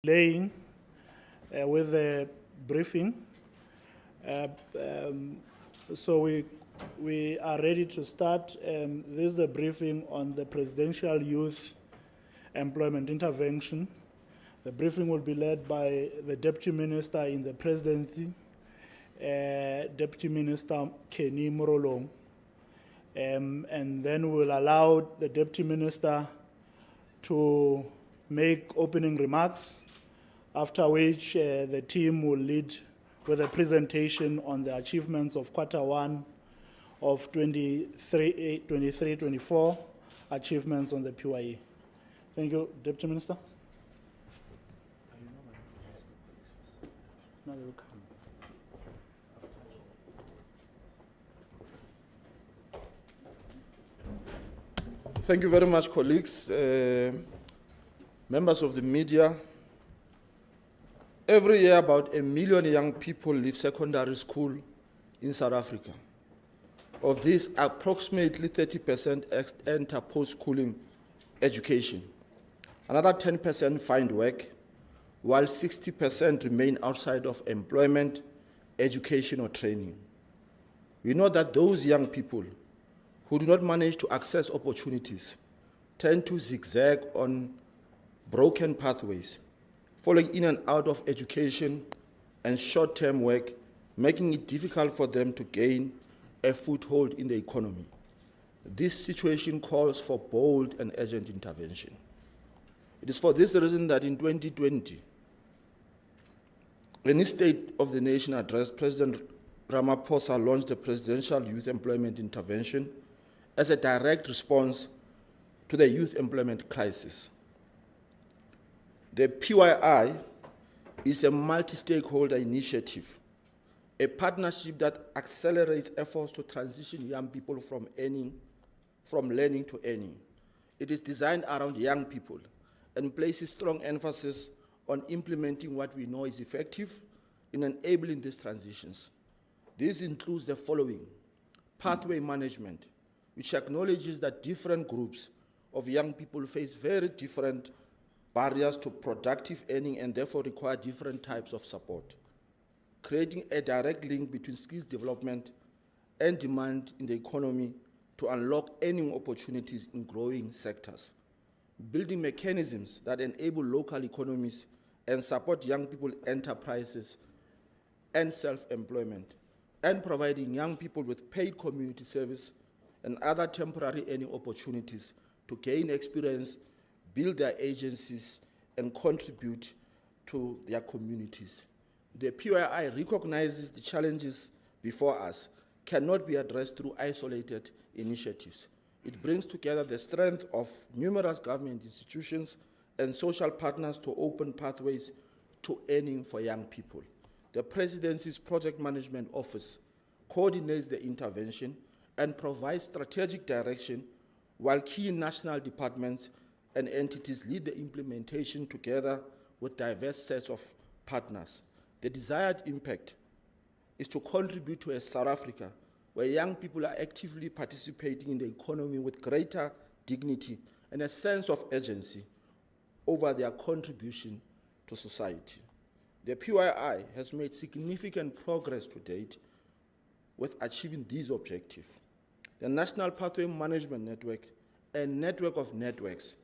Laying with the briefing. Uh, um, so we are ready to start. This is a briefing on the Presidential Youth Employment Intervention. The briefing will be led by the Deputy Minister in the Presidency, Deputy Minister Kenny Morolong. And then we'll allow the Deputy Minister to make opening remarks, after which the team will lead with a presentation on the achievements of Q1 of 23-24, achievements on the PYE. Thank you, Deputy Minister. No, they will come. Thank you very much, colleagues, members of the media. Every year, about 1 million young people leave secondary school in South Africa. Of this, approximately 30% enter post-schooling education. Another 10% find work, while 60% remain outside of employment, education, or training. We know that those young people who do not manage to access opportunities tend to zigzag on broken pathways, falling in and out of education and short-term work, making it difficult for them to gain a foothold in the economy. This situation calls for bold and urgent intervention. It is for this reason that in 2020, in his State of the Nation address, President Ramaphosa launched the Presidential Youth Employment Intervention as a direct response to the youth employment crisis. The PYI is a multi-stakeholder initiative, a partnership that accelerates efforts to transition young people from learning to earning. It is designed around young people and places strong emphasis on implementing what we know is effective in enabling these transitions. This includes the following: pathway management, which acknowledges that different groups of young people face very different barriers to productive earning and therefore require different types of support. Creating a direct link between skills development and demand in the economy to unlock earning opportunities in growing sectors. Building mechanisms that enable local economies and support young people enterprises and self-employment, and providing young people with paid community service and other temporary earning opportunities to gain experience, build their agencies, and contribute to their communities. The PYI recognizes the challenges before us cannot be addressed through isolated initiatives. It brings together the strength of numerous government institutions and social partners to open pathways to earning for young people. The Presidency's Project Management Office coordinates the intervention and provides strategic direction, while key national departments and entities lead the implementation together with diverse sets of partners. The desired impact is to contribute to a South Africa where young people are actively participating in the economy with greater dignity and a sense of urgency over their contribution to society. The PYI has made significant progress to date with achieving these objectives. The National Pathway Management Network, a network of networks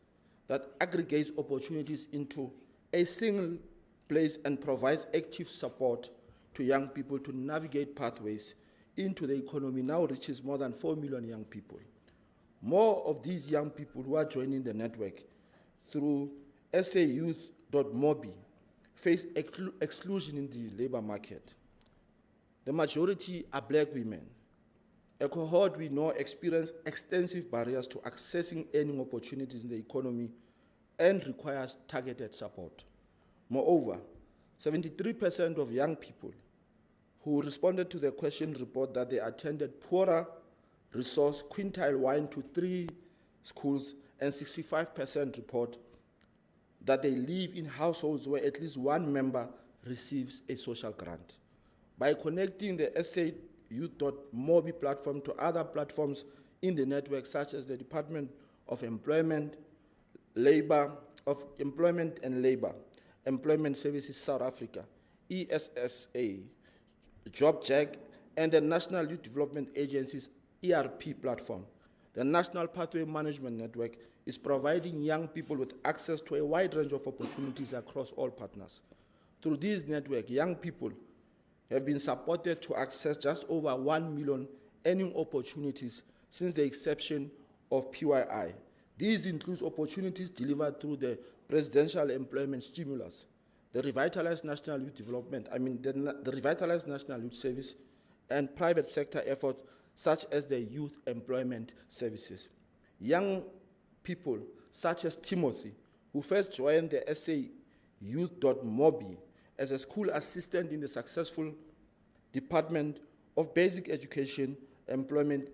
that aggregates opportunities into a single place and provides active support to young people to navigate pathways into the economy, now reaches more than 4 million young people. More of these young people who are joining the network through sayouth.mobi face exclusion in the labor market. The majority are black women. A cohort we know experience extensive barriers to accessing earning opportunities in the economy and requires targeted support. Moreover, 73% of young people who responded to the question report that they attended poorer resource quintile 1 to 3 schools, and 65% report that they live in households where at least one member receives a social grant. By connecting the sayouth.mobi platform to other platforms in the network, such as the Department of Employment and Labor, Employment Services South Africa, ESSA, JobJack, and the National Youth Development Agency's ERP platform. The National Pathway Management Network is providing young people with access to a wide range of opportunities across all partners. Through this network, young people have been supported to access just over 1 million earning opportunities since the inception of PYI. These include opportunities delivered through the Presidential Employment Stimulus, the Revitalized National Youth Development, the Revitalized National Youth Service, and private sector efforts such as the Youth Employment Services. Young people such as Timothy, who first joined the SA Youth.mobi as a school assistant in the successful Department of Basic Education Employment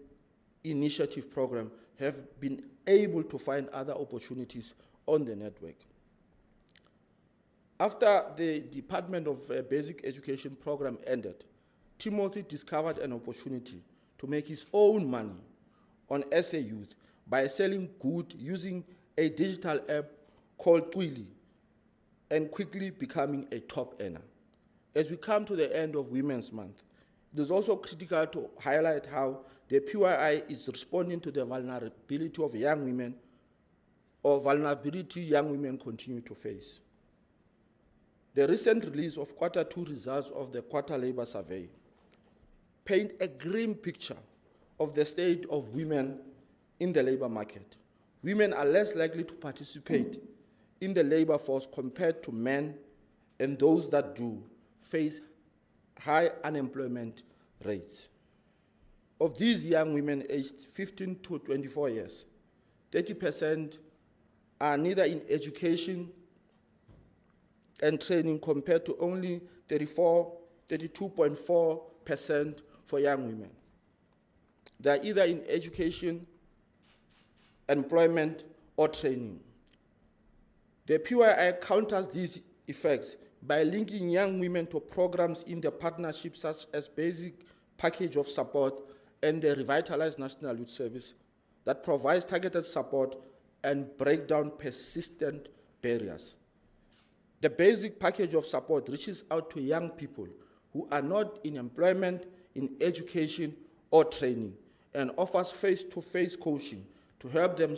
Initiative Program, have been able to find other opportunities on the network. After the Department of Basic Education Program ended, Timothy discovered an opportunity to make his own money on SA Youth by selling goods using a digital app called Twili, and quickly becoming a top earner. As we come to the end of Women's Month, it is also critical to highlight how the PYI is responding to the vulnerability of young women, or vulnerability young women continue to face. The recent release of Q2 results of the Quarter Labour Survey paint a grim picture of the state of women in the labor market. Women are less likely to participate in the labor force compared to men, and those that do face high unemployment rates. Of these young women aged 15 to 24 years, 30% are neither in education and training compared to only 32.4% for young women. They are either in education, employment, or training. The PYI counters these effects by linking young women to programs in the partnership such as Basic Package of Support and the Revitalized National Youth Service that provides targeted support and break down persistent barriers. The Basic Package of Support reaches out to young people who are not in employment, in education, or training, and offers face-to-face coaching to help them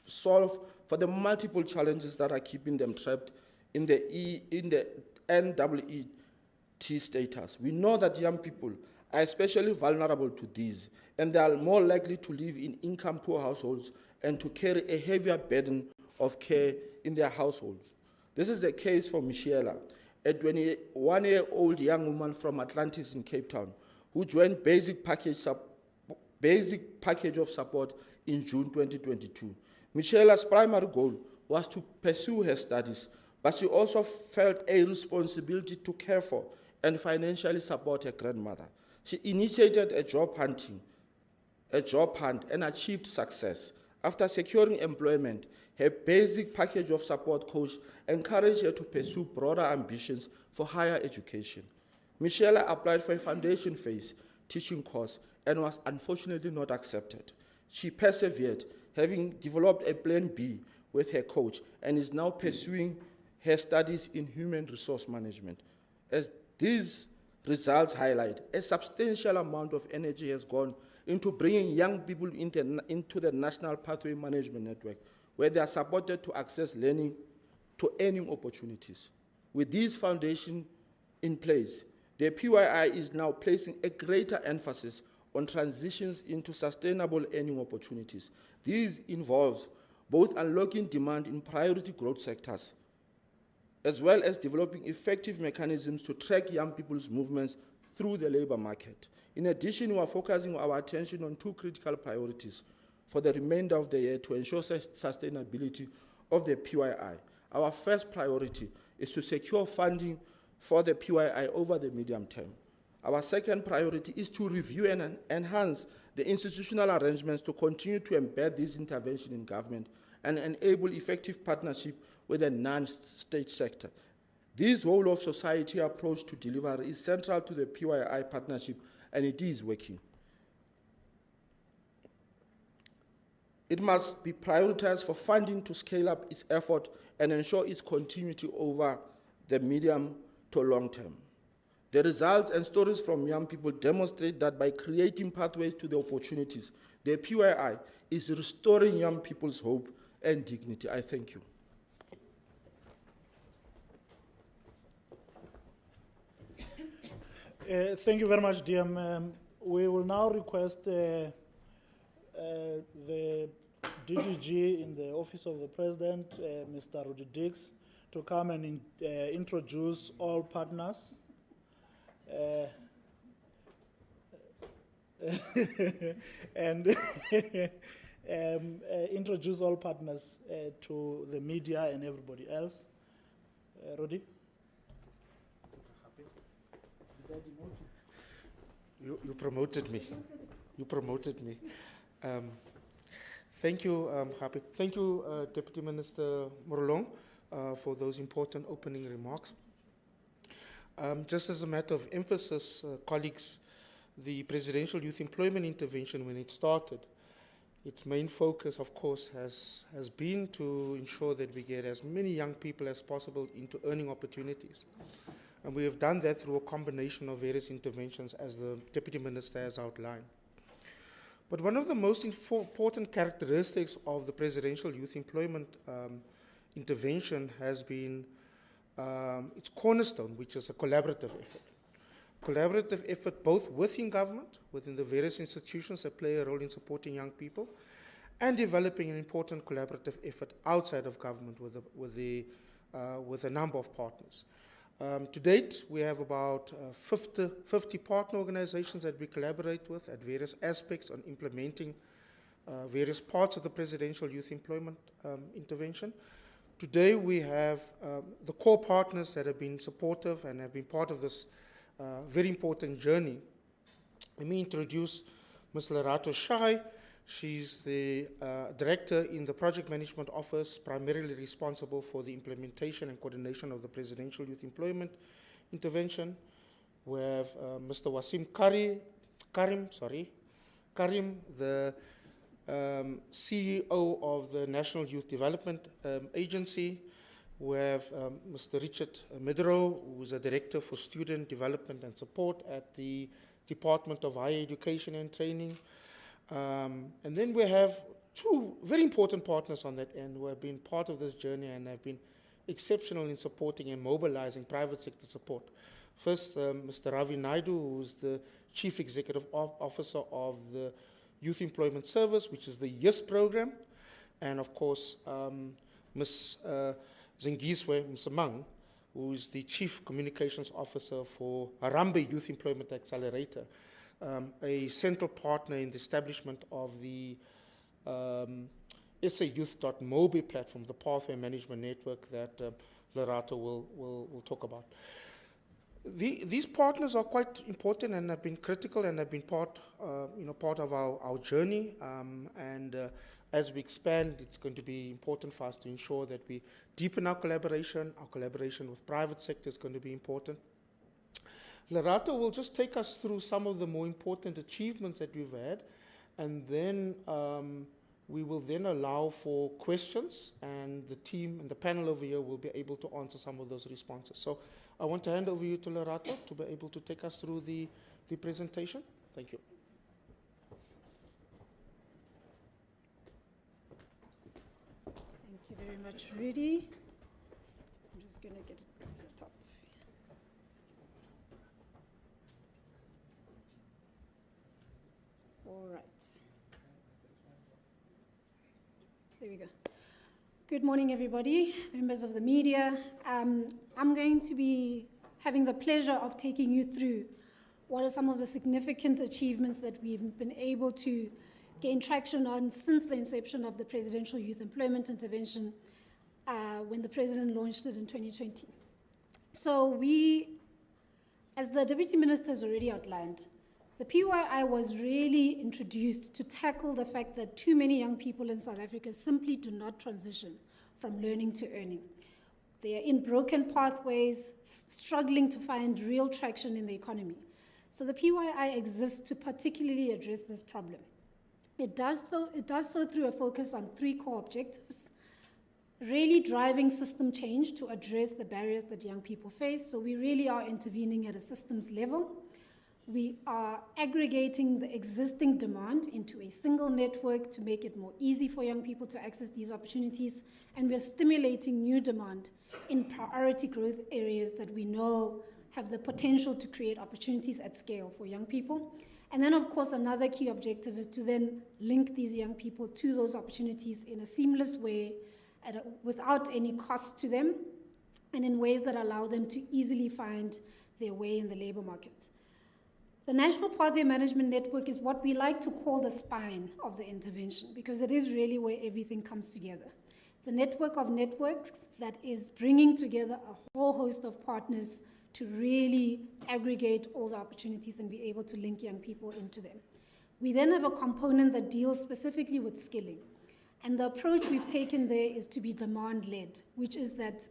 solve for the multiple challenges that are keeping them trapped in the NEET status. We know that young people are especially vulnerable to these, and they are more likely to live in income-poor households and to carry a heavier burden of care in their households. This is the case for Michela, a 21-year-old young woman from Atlantis in Cape Town, who joined Basic Package of Support in June 2022. Michela's primary goal was to pursue her studies, but she also felt a responsibility to care for and financially support her grandmother. She initiated a job hunt and achieved success. After securing employment, her Basic Package of Support coach encouraged her to pursue broader ambitions for higher education. Michela applied for a foundation phase teaching course and was unfortunately not accepted. She persevered, having developed a plan B with her coach, and is now pursuing her studies in human resource management. As these results highlight, a substantial amount of energy has gone into bringing young people into the National Pathway Management Network, where they are supported to access learning to earning opportunities. With these foundations in place, the PYI is now placing a greater emphasis on transitions into sustainable earning opportunities. These involve both unlocking demand in priority growth sectors, as well as developing effective mechanisms to track young people's movements through the labor market. In addition, we are focusing our attention on two critical priorities for the remainder of the year to ensure sustainability of the PYI. Our first priority is to secure funding for the PYI over the medium term. Our second priority is to review and enhance the institutional arrangements to continue to embed this intervention in government and enable effective partnership with the non-state sector. This whole of society approach to delivery is central to the PYI partnership, and it is working. It must be prioritized for funding to scale up its effort and ensure its continuity over the medium to long term. The results and stories from young people demonstrate that by creating pathways to the opportunities, the PYI is restoring young people's hope and dignity. I thank you. Thank you very much, DM. We will now request the DDG in the Office of the President, Mr. Rudy Dix, to come and introduce all partners. And introduce all partners to the media and everybody else. Rudy? You promoted me. You promoted me. Thank you, Happy. Thank you, Deputy Minister Morolong, for those important opening remarks. Just as a matter of emphasis, colleagues, the Presidential Youth Employment Intervention, when it started, its main focus, of course, has been to ensure that we get as many young people as possible into earning opportunities. And we have done that through a combination of various interventions, as the Deputy Minister has outlined. But one of the most important characteristics of the Presidential Youth Employment Intervention has been its cornerstone, which is a collaborative effort. Collaborative effort both within government, within the various institutions that play a role in supporting young people, and developing an important collaborative effort outside of government with a number of partners. To date, we have about 50 partner organizations that we collaborate with at various aspects on implementing various parts of the Presidential Youth Employment Intervention. Today, we have the core partners that have been supportive and have been part of this very important journey. Let me introduce Ms. Lerato Shai. She's the director in the Project Management Office, primarily responsible for the implementation and coordination of the Presidential Youth Employment Intervention. We have Mr. Wasim Karim, the CEO of the National Youth Development Agency. We have Mr. Richard Midro, who is a director for student development and support at the Department of Higher Education and Training. And then we have two very important partners on that end who have been part of this journey and have been exceptional in supporting and mobilizing private sector support. First, Mr. Ravi Naidu, who is the Chief Executive Officer of the Youth Employment Service, which is the YES program, and of course, Ms. Zingiswe Msamang, who is the Chief Communications Officer for Harambee Youth Employment Accelerator, a central partner in the establishment of the SAYouth.mobi platform, the pathway management network that Lerato will talk about. These partners are quite important and have been critical and have been part of our journey. As we expand, it's going to be important for us to ensure that we deepen our collaboration. Our collaboration with private sector is going to be important. Lerato will just take us through some of the more important achievements that we've had, and then we will then allow for questions, and the team and the panel over here will be able to answer some of those responses. So I want to hand over you to Lerato to be able to take us through the presentation. Thank you. Thank you very much, Rudy. I'm just going to get it set up. All right. There we go. Good morning, everybody, members of the media. I'm going to be having the pleasure of taking you through what are some of the significant achievements that we've been able to gain traction on since the inception of the Presidential Youth Employment Intervention when the President launched it in 2020. So we, as the Deputy Minister has already outlined, the PYI was really introduced to tackle the fact that too many young people in South Africa simply do not transition from learning to earning. They are in broken pathways, struggling to find real traction in the economy. So the PYI exists to particularly address this problem. It does so through a focus on three core objectives. really driving system change to address the barriers that young people face. So we really are intervening at a systems level. We are aggregating the existing demand into a single network to make it more easy for young people to access these opportunities. And we're stimulating new demand in priority growth areas that we know have the potential to create opportunities at scale for young people. And then, of course, another key objective is to then link these young people to those opportunities in a seamless way, without any cost to them, and in ways that allow them to easily find their way in the labor market. The National Pathway Management Network is what we like to call the spine of the intervention, because it is really where everything comes together. It's a network of networks that is bringing together a whole host of partners to really aggregate all the opportunities and be able to link young people into them. We then have a component that deals specifically with skilling. And the approach we've taken there is to be demand-led, which is that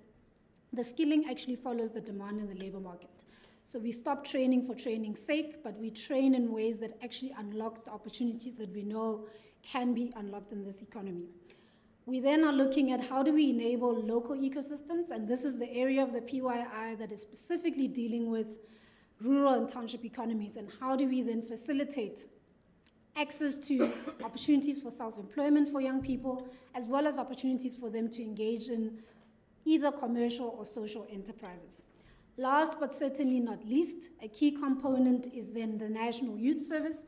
the skilling actually follows the demand in the labor market. So we stop training for training's sake, but we train in ways that actually unlock the opportunities that we know can be unlocked in this economy. We then are looking at how do we enable local ecosystems, and this is the area of the PYI that is specifically dealing with rural and township economies, and how do we then facilitate access to opportunities for self-employment for young people, as well as opportunities for them to engage in either commercial or social enterprises. Last but certainly not least, a key component is then the National Youth Service.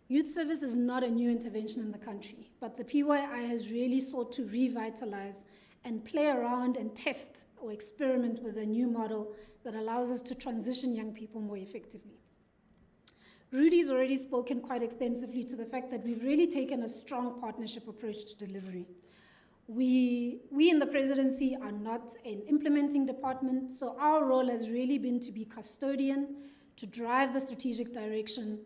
Youth service is not a new intervention in the country, but the PYI has really sought to revitalize and play around and test or experiment with a new model that allows us to transition young people more effectively. Rudy's already spoken quite extensively to the fact that we've really taken a strong partnership approach to delivery. We in the presidency are not an implementing department, so our role has really been to be custodian, to drive the strategic direction,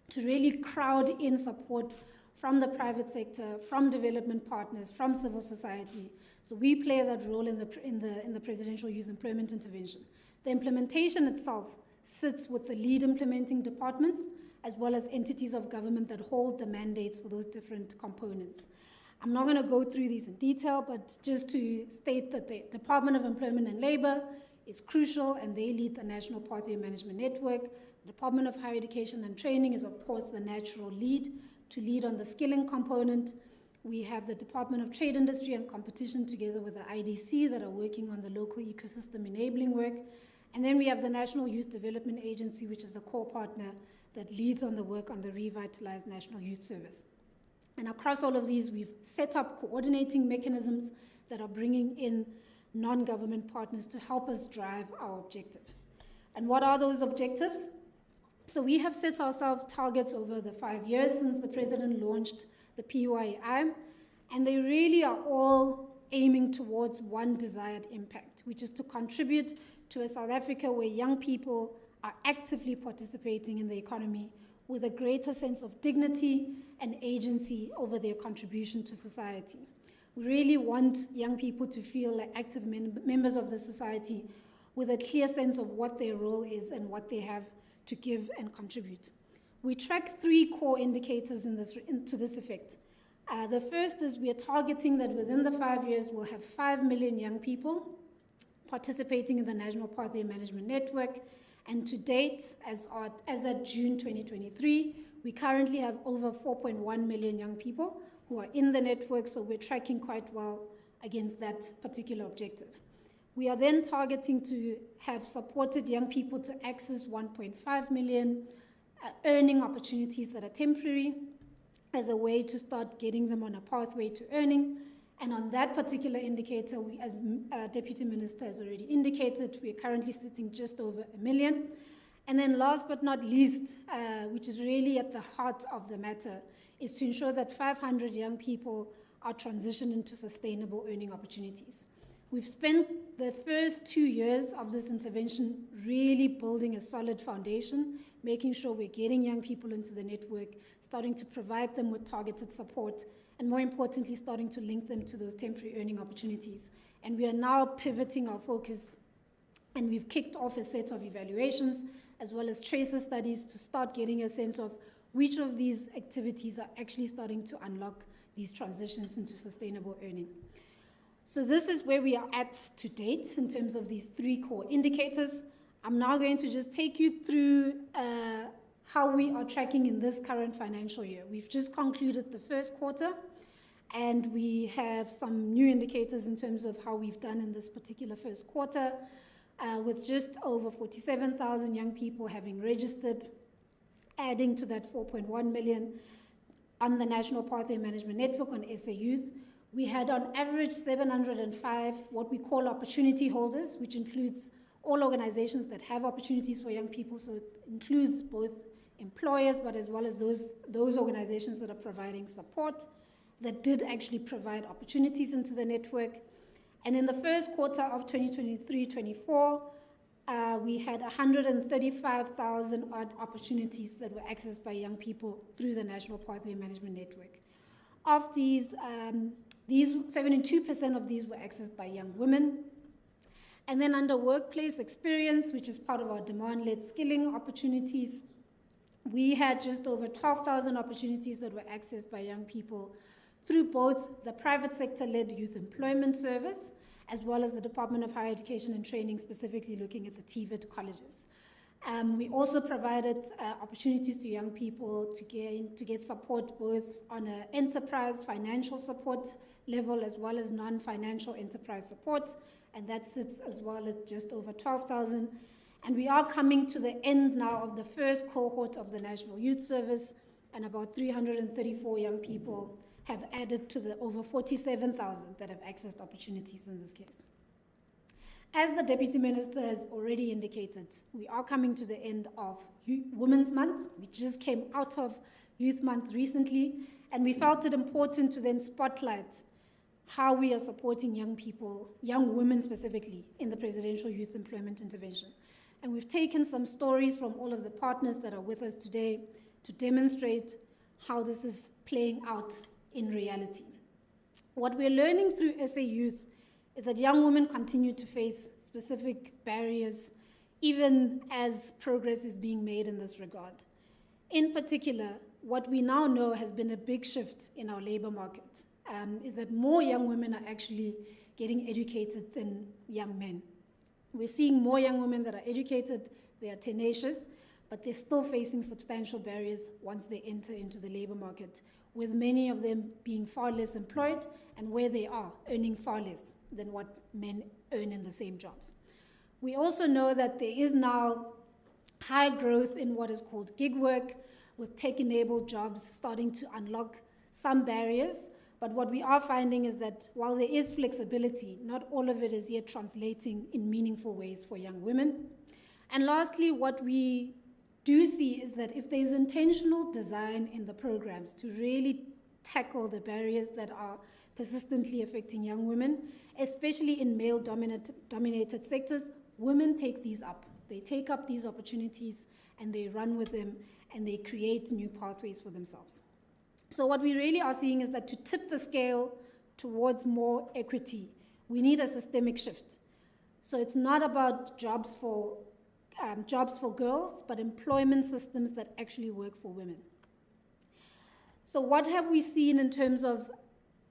to really crowd in support from the private sector, from development partners, from civil society. So we play that role in the Presidential Youth Employment Intervention. The implementation itself sits with the lead implementing departments, as well as entities of government that hold the mandates for those different components. I'm not going to go through these in detail, but just to state that the Department of Employment and Labor is crucial, and they lead the National Pathway Management Network. The Department of Higher Education and Training is, of course, the natural lead to lead on the skilling component. We have the Department of Trade, Industry and Competition together with the IDC that are working on the local ecosystem enabling work. And then we have the National Youth Development Agency, which is a core partner that leads on the work on the revitalized National Youth Service. And across all of these, we've set up coordinating mechanisms that are bringing in non-government partners to help us drive our objective. And what are those objectives? So we have set ourselves targets over the 5 years since the president launched the PYI, and they really are all aiming towards one desired impact, which is to contribute to a South Africa where young people are actively participating in the economy with a greater sense of dignity and agency over their contribution to society. We really want young people to feel like active members of the society with a clear sense of what their role is and what they have to give and contribute. We track 3 core indicators to this effect. The first is we are targeting that within the 5 years we'll have 5 million young people participating in the National Pathway Management Network. And to date, as at June 2023, we currently have over 4.1 million young people who are in the network, so we're tracking quite well against that particular objective. We are then targeting to have supported young people to access 1.5 million earning opportunities that are temporary as a way to start getting them on a pathway to earning. And on that particular indicator, we, as Deputy Minister has already indicated, we are currently sitting just over 1 million. And then last but not least, which is really at the heart of the matter, is to ensure that 500 young people are transitioned into sustainable earning opportunities. We've spent the first 2 years of this intervention really building a solid foundation, making sure we're getting young people into the network, starting to provide them with targeted support, and more importantly, starting to link them to those temporary earning opportunities. And we are now pivoting our focus, and we've kicked off a set of evaluations as well as tracer studies to start getting a sense of which of these activities are actually starting to unlock these transitions into sustainable earning. So this is where we are at to date in terms of these 3 core indicators. I'm now going to just take you through how we are tracking in this current financial year. We've just concluded the first quarter, and we have some new indicators in terms of how we've done in this particular first quarter, with just over 47,000 young people having registered, adding to that 4.1 million on the National Pathway Management Network on SA Youth. We had on average 705 what we call opportunity holders, which includes all organizations that have opportunities for young people. So it includes both employers, but as well as those organizations that are providing support, that did actually provide opportunities into the network. And in the first quarter of 2023-24, we had 135,000 odd opportunities that were accessed by young people through the National Pathway Management Network. Of these 72% of these were accessed by young women. And then under workplace experience, which is part of our demand-led skilling opportunities, we had just over 12,000 opportunities that were accessed by young people through both the private sector-led youth employment service, as well as the Department of Higher Education and Training, specifically looking at the TVET colleges. We also provided opportunities to young people to get support both on an enterprise financial support level as well as non-financial enterprise support, and that sits as well at just over 12,000. And we are coming to the end now of the first cohort of the National Youth Service, and about 334 young people have added to the over 47,000 that have accessed opportunities in this case. As the Deputy Minister has already indicated, we are coming to the end of Women's Month. We just came out of Youth Month recently, and we felt it important to then spotlight how we are supporting young people, young women specifically, in the Presidential Youth Employment Intervention. And we've taken some stories from all of the partners that are with us today to demonstrate how this is playing out in reality. What we're learning through SA Youth is that young women continue to face specific barriers, even as progress is being made in this regard. In particular, what we now know has been a big shift in our labor market, is that more young women are actually getting educated than young men. We're seeing more young women that are educated, they are tenacious, but they're still facing substantial barriers once they enter into the labor market, with many of them being far less employed, and where they are, earning far less than what men earn in the same jobs. We also know that there is now high growth in what is called gig work, with tech-enabled jobs starting to unlock some barriers. But what we are finding is that while there is flexibility, not all of it is yet translating in meaningful ways for young women. And lastly, what we do see is that if there is intentional design in the programs to really tackle the barriers that are persistently affecting young women, especially in male-dominated sectors, women take these up. They take up these opportunities and they run with them and they create new pathways for themselves. So what we really are seeing is that to tip the scale towards more equity, we need a systemic shift. So it's not about jobs for girls, but employment systems that actually work for women. So what have we seen in terms of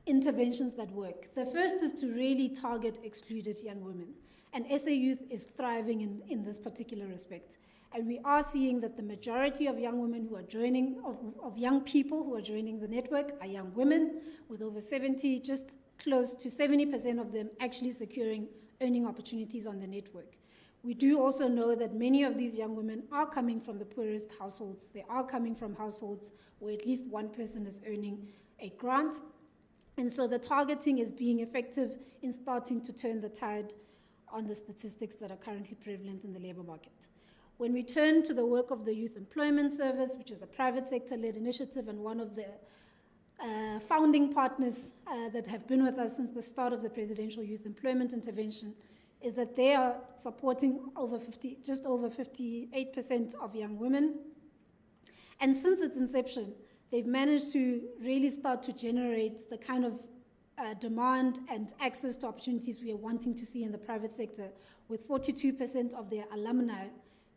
interventions that work? The first is to really target excluded young women. And SA Youth is thriving in this particular respect. And we are seeing that the majority of young women who are joining, of young people who are joining the network are young women, with over 70, just close to 70% of them actually securing earning opportunities on the network. We do also know that many of these young women are coming from the poorest households. They are coming from households where at least one person is earning a grant. And so the targeting is being effective in starting to turn the tide on the statistics that are currently prevalent in the labor market. When we turn to the work of the Youth Employment Service, which is a private sector-led initiative and one of the founding partners that have been with us since the start of the Presidential Youth Employment Intervention, is that they are supporting just over 58% of young women. And since its inception, they've managed to really start to generate the kind of demand and access to opportunities we are wanting to see in the private sector, with 42% of their alumni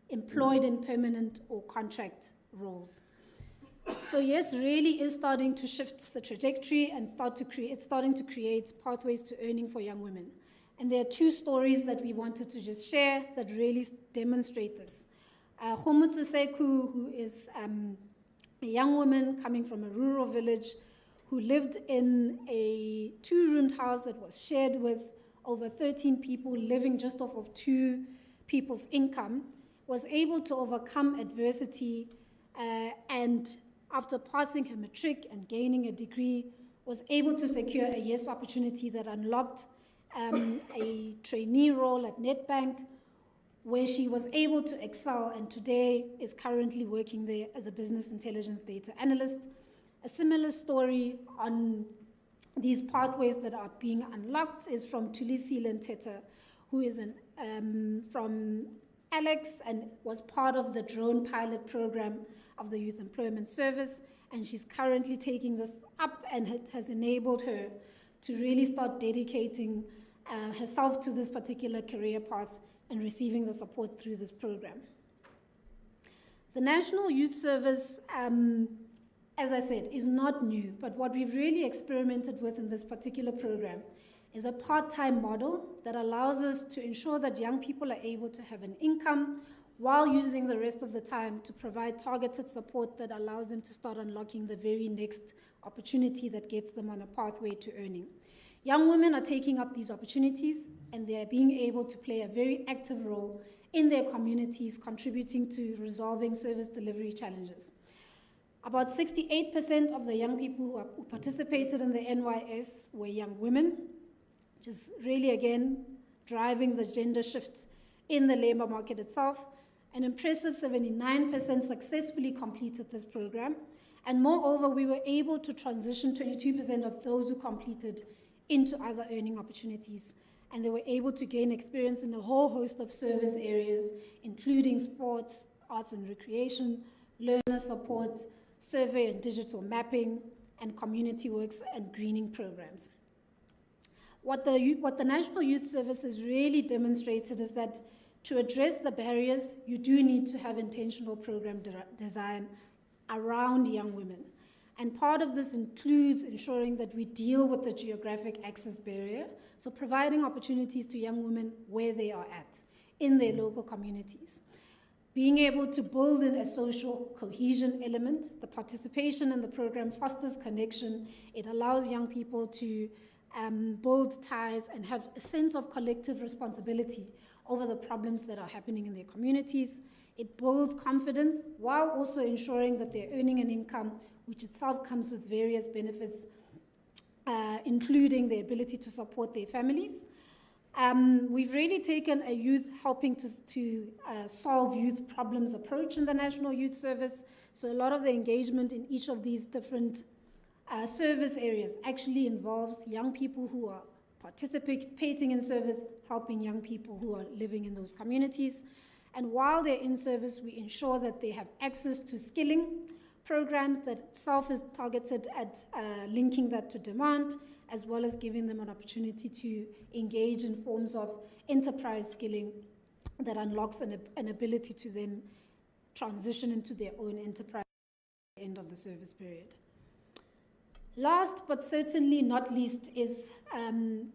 employed in permanent or contract roles. So yes, really is starting to shift the trajectory and it's starting to create pathways to earning for young women. And there are two stories that we wanted to just share that really demonstrate this. Khomutsu Seku, who is a young woman coming from a rural village who lived in a 2-roomed house that was shared with over 13 people living just off of 2 people's income, was able to overcome adversity and after passing her matric and gaining a degree, was able to secure a YES opportunity that unlocked a trainee role at Nedbank, where she was able to excel and today is currently working there as a business intelligence data analyst. A similar story on these pathways that are being unlocked is from Tulisile Nteta, who is from Alex and was part of the drone pilot program of the Youth Employment Service, and she's currently taking this up, and it has enabled her to really start dedicating herself to this particular career path and receiving the support through this program. The National Youth Service, as I said, is not new, but what we've really experimented with in this particular program is a part-time model that allows us to ensure that young people are able to have an income while using the rest of the time to provide targeted support that allows them to start unlocking the very next opportunity that gets them on a pathway to earning. Young women are taking up these opportunities and they are being able to play a very active role in their communities, contributing to resolving service delivery challenges. About 68% of the young people who participated in the NYS were young women, which is really, again, driving the gender shift in the labor market itself. An impressive 79% successfully completed this program. And moreover, we were able to transition 22% of those who completed into other earning opportunities. And they were able to gain experience in a whole host of service areas, including sports, arts and recreation, learner support, survey and digital mapping, and community works and greening programs. What the National Youth Service has really demonstrated is that to address the barriers, you do need to have intentional program design around young women. And part of this includes ensuring that we deal with the geographic access barrier, so providing opportunities to young women where they are at, in their local communities. Being able to build in a social cohesion element, the participation in the program fosters connection. It allows young people to build ties and have a sense of collective responsibility over the problems that are happening in their communities. It builds confidence while also ensuring that they're earning an income, which itself comes with various benefits, including the ability to support their families. We've really taken a youth helping to solve youth problems approach in the National Youth Service. So a lot of the engagement in each of these different service areas actually involves young people who are participating in service, helping young people who are living in those communities. And while they're in service, we ensure that they have access to skilling programs that itself is targeted at linking that to demand, as well as giving them an opportunity to engage in forms of enterprise skilling that unlocks an ability to then transition into their own enterprise at the end of the service period. Last but certainly not least is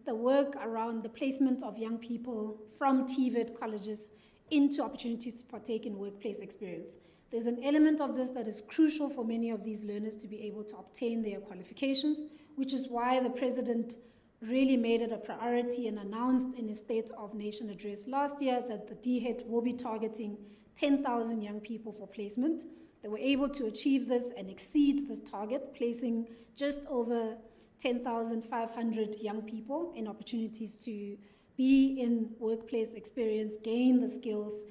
the work around the placement of young people from TVET colleges into opportunities to partake in workplace experience. There's an element of this that is crucial for many of these learners to be able to obtain their qualifications, which is why the President really made it a priority and announced in his State of Nation address last year that the DHET will be targeting 10,000 young people for placement. They were able to achieve this and exceed this target, placing just over 10,500 young people in opportunities to be in workplace experience, gain the skills,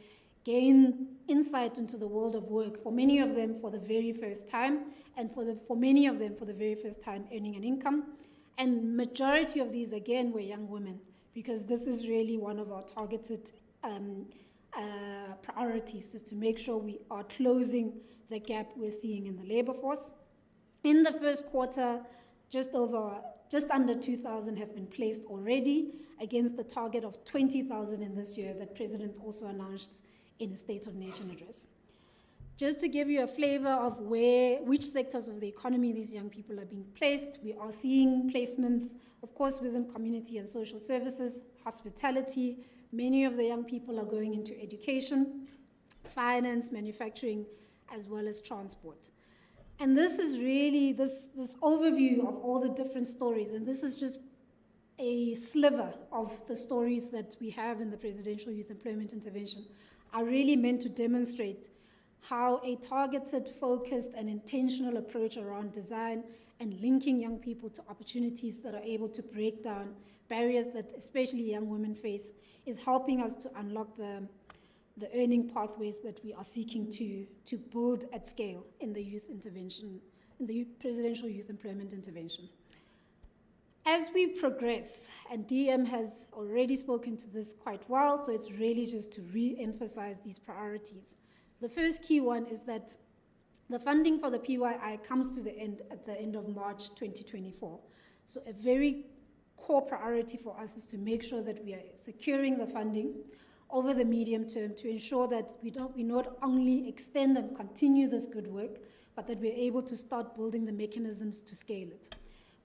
gain insight into the world of work, for many of them for the very first time, and for many of them for the very first time earning an income. And majority of these, again, were young women, because this is really one of our targeted priorities, is to make sure we are closing the gap we're seeing in the labor force. In the first quarter, just under 2,000 have been placed already, against the target of 20,000 in this year that President also announced in his State of Nation address. Just to give you a flavor of which sectors of the economy these young people are being placed, we are seeing placements, of course, within community and social services, hospitality. Many of the young people are going into education, finance, manufacturing, as well as transport. And this is really this overview of all the different stories, and this is just a sliver of the stories that we have in the Presidential Youth Employment Intervention, are really meant to demonstrate how a targeted, focused, and intentional approach around design and linking young people to opportunities that are able to break down barriers that especially young women face is helping us to unlock the earning pathways that we are seeking to build at scale in the youth intervention, in the Presidential Youth Employment Intervention. As we progress, and DM has already spoken to this quite well, so it's really just to re-emphasize these priorities. The first key one is that the funding for the PYI comes to the end at the end of March 2024. So a very core priority for us is to make sure that we are securing the funding over the medium term to ensure that we not only extend and continue this good work, but that we're able to start building the mechanisms to scale it.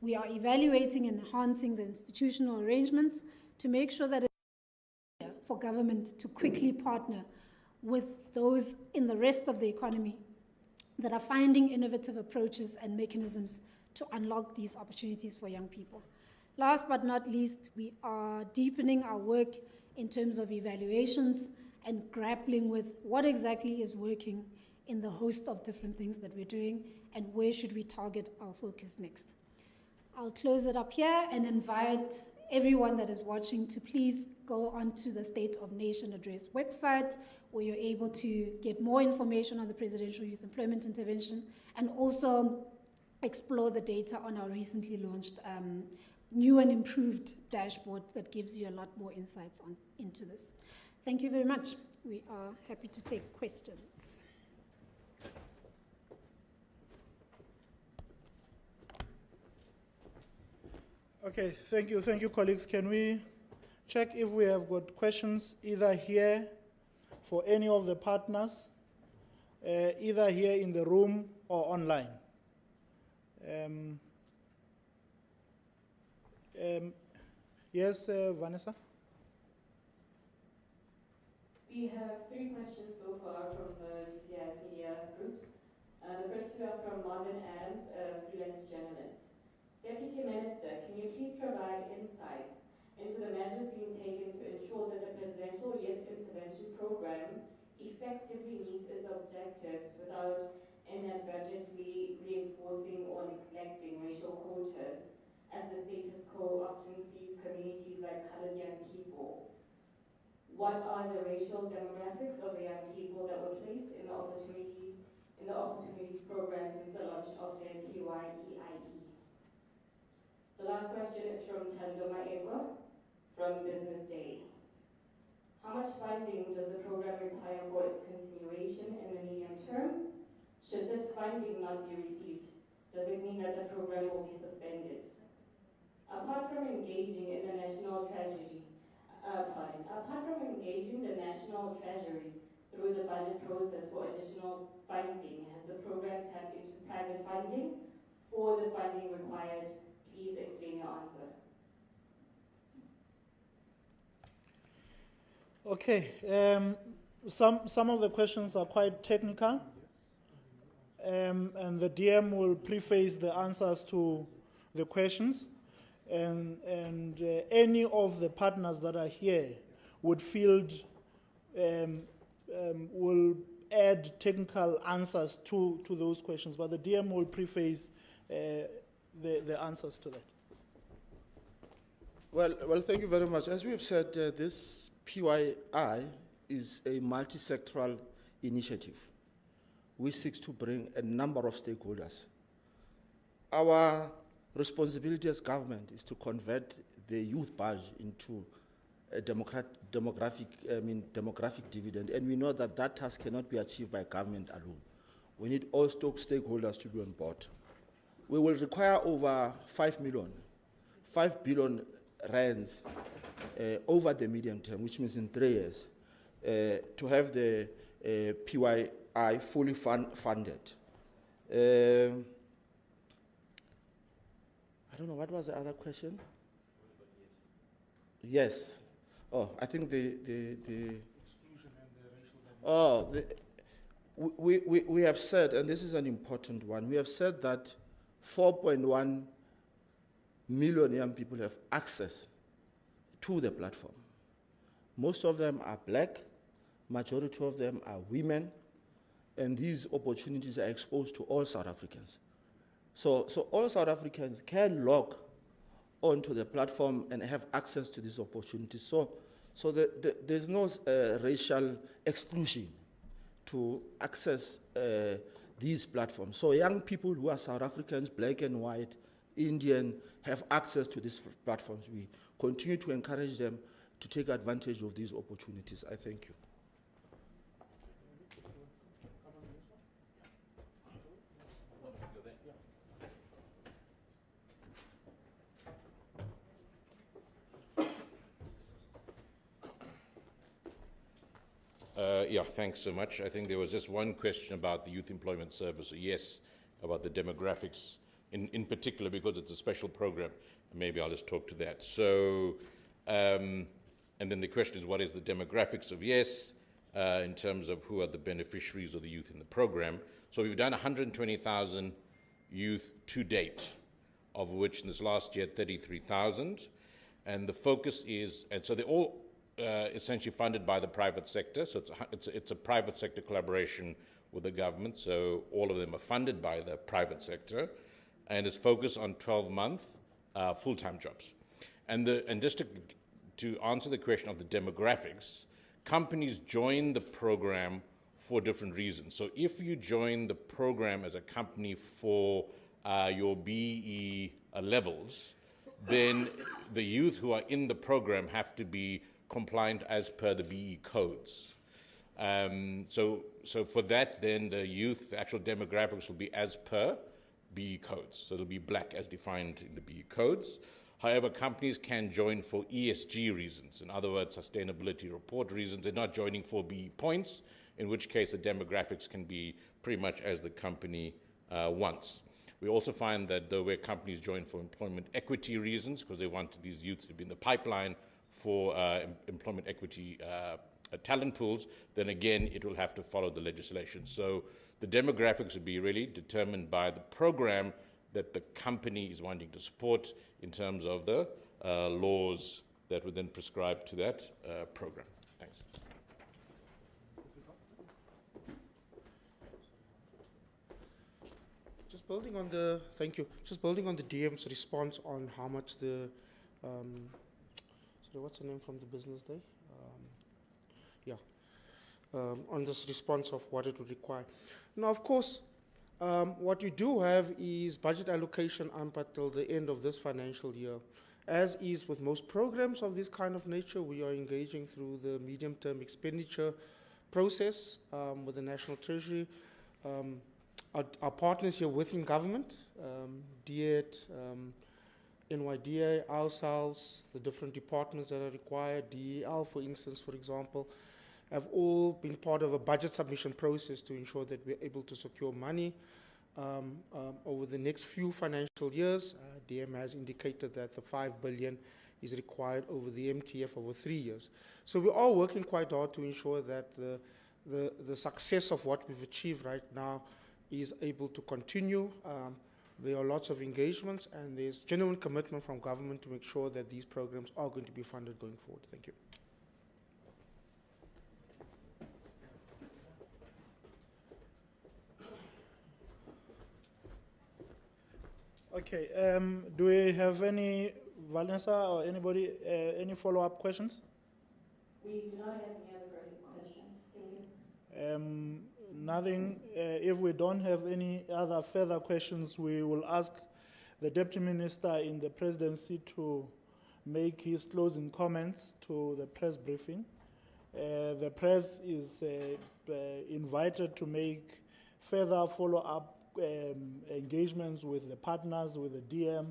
We are evaluating and enhancing the institutional arrangements to make sure that it's easier for government to quickly partner with those in the rest of the economy that are finding innovative approaches and mechanisms to unlock these opportunities for young people. Last but not least, we are deepening our work in terms of evaluations and grappling with what exactly is working in the host of different things that we're doing and where should we target our focus next. I'll close it up here and invite everyone that is watching to please go onto the State of Nation Address website, where you're able to get more information on the Presidential Youth Employment Intervention and also explore the data on our recently launched new and improved dashboard that gives you a lot more insights into this. Thank you very much. We are happy to take questions. Okay, thank you, colleagues. Can we check if we have got questions either here for any of the partners, either here in the room or online? Yes, Vanessa? We have 3 questions so far from the GCIS media groups. The first 2 are from Marvin Adams, a freelance journalist. Deputy Minister, can you please provide insights into the measures being taken to ensure that the Presidential Youth Intervention Program effectively meets its objectives without inadvertently reinforcing or neglecting racial quotas, as the status quo often sees communities like colored young people? What are the racial demographics of the young people that were placed in the Opportunities Program since the launch of their PYEIE? The last question is from Thando Maeko from Business Day. How much funding does the program require for its continuation in the medium term? Should this funding not be received, does it mean that the program will be suspended? Apart from engaging in the National Treasury, through the budget process for additional funding, has the program tapped into private funding for the funding required? Please explain your answer. Okay, some of the questions are quite technical, and the DM will preface the answers to the questions, and any of the partners that are here would field, will add technical answers to those questions, but the DM will preface the answers to that. Well, thank you very much. As we have said, this PYI is a multi-sectoral initiative. We seek to bring a number of stakeholders. Our responsibility as government is to convert the youth budget into a demographic dividend, and we know that that task cannot be achieved by government alone. We need all stakeholders to be on board. We will require over 5 billion rands over the medium term, which means in 3 years, to have the are fully funded. I don't know, what was the other question? Yes. Oh, I think the Exclusion and the racial dimension. we have said, and this is an important one, we have said that 4.1 million young people have access to the platform. Most of them are black, majority of them are women, and these opportunities are exposed to all South Africans. So all South Africans can log onto the platform and have access to these opportunities. So there's no racial exclusion to access these platforms. So young people who are South Africans, black and white, Indian, have access to these platforms. We continue to encourage them to take advantage of these opportunities. I thank you. Yeah, thanks so much. I think there was just one question about the Youth Employment Service. Yes, about the demographics in particular, because it's a special program. Maybe I'll just talk to that. So, and then the question is, what is the demographics of YES in terms of who are the beneficiaries of the youth in the program? So we've done 120,000 youth to date, of which in this last year, 33,000. And the focus is, and so they're all essentially funded by the private sector. So it's a private sector collaboration with the government. So all of them are funded by the private sector, and it's focused on 12-month full-time jobs. And just to answer the question of the demographics, companies join the program for different reasons. So if you join the program as a company for your BE levels, then the youth who are in the program have to be compliant as per the BE codes. So for that, then the youth, the actual demographics will be as per BE codes. So it'll be black as defined in the BE codes. However, companies can join for ESG reasons. In other words, sustainability report reasons. They're not joining for BE points, in which case the demographics can be pretty much as the company wants. We also find that though where companies join for employment equity reasons, because they want these youth to be in the pipeline for employment equity talent pools, then again, it will have to follow the legislation. So the demographics will be really determined by the program that the company is wanting to support in terms of the laws that would then prescribe to that program. Thanks. Just building on the, thank you. Just building on the DM's response on how much the, sorry, what's the name from the business day? On this response of what it would require. Now, of course, what you do have is budget allocation up until the end of this financial year. As is with most programs of this kind of nature, we are engaging through the medium-term expenditure process with the National Treasury. Our partners here within government, DIET, NYDA, ourselves, the different departments that are required, DEL, for instance, for example, have all been part of a budget submission process to ensure that we're able to secure money over the next few financial years. DM has indicated that the 5 billion is required over the MTF over 3 years. So we are working quite hard to ensure that the success of what we've achieved right now is able to continue. There are lots of engagements, and there's genuine commitment from government to make sure that these programs are going to be funded going forward. Thank you. Okay, do we have any, Vanessa or anybody, any follow-up questions? We do not have any other further questions. Thank you. Nothing. If we don't have any other further questions, we will ask the Deputy Minister in the Presidency to make his closing comments to the press briefing. The press is invited to make further follow-up engagements with the partners, with the DM,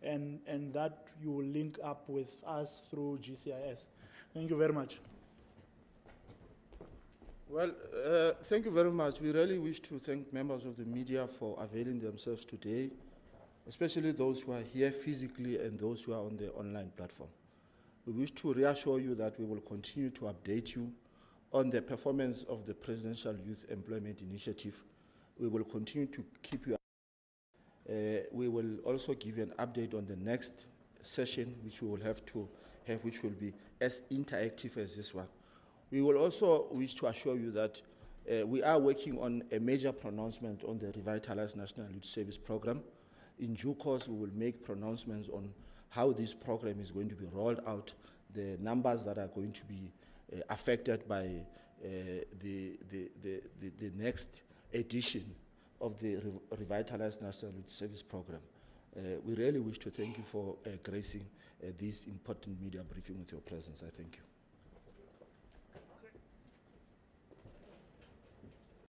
and that you will link up with us through GCIS. Thank you very much. Well, thank you very much. We really wish to thank members of the media for availing themselves today, especially those who are here physically and those who are on the online platform. We wish to reassure you that we will continue to update you on the performance of the Presidential Youth Employment Initiative. We will continue to keep you. We will also give you an update on the next session, which we will have to have, which will be as interactive as this one. We will also wish to assure you that we are working on a major pronouncement on the Revitalized National Youth Service Program. In due course, we will make pronouncements on how this program is going to be rolled out, the numbers that are going to be affected by the next edition of the Revitalized National Youth Service Program. We really wish to thank you for gracing this important media briefing with your presence. I thank you.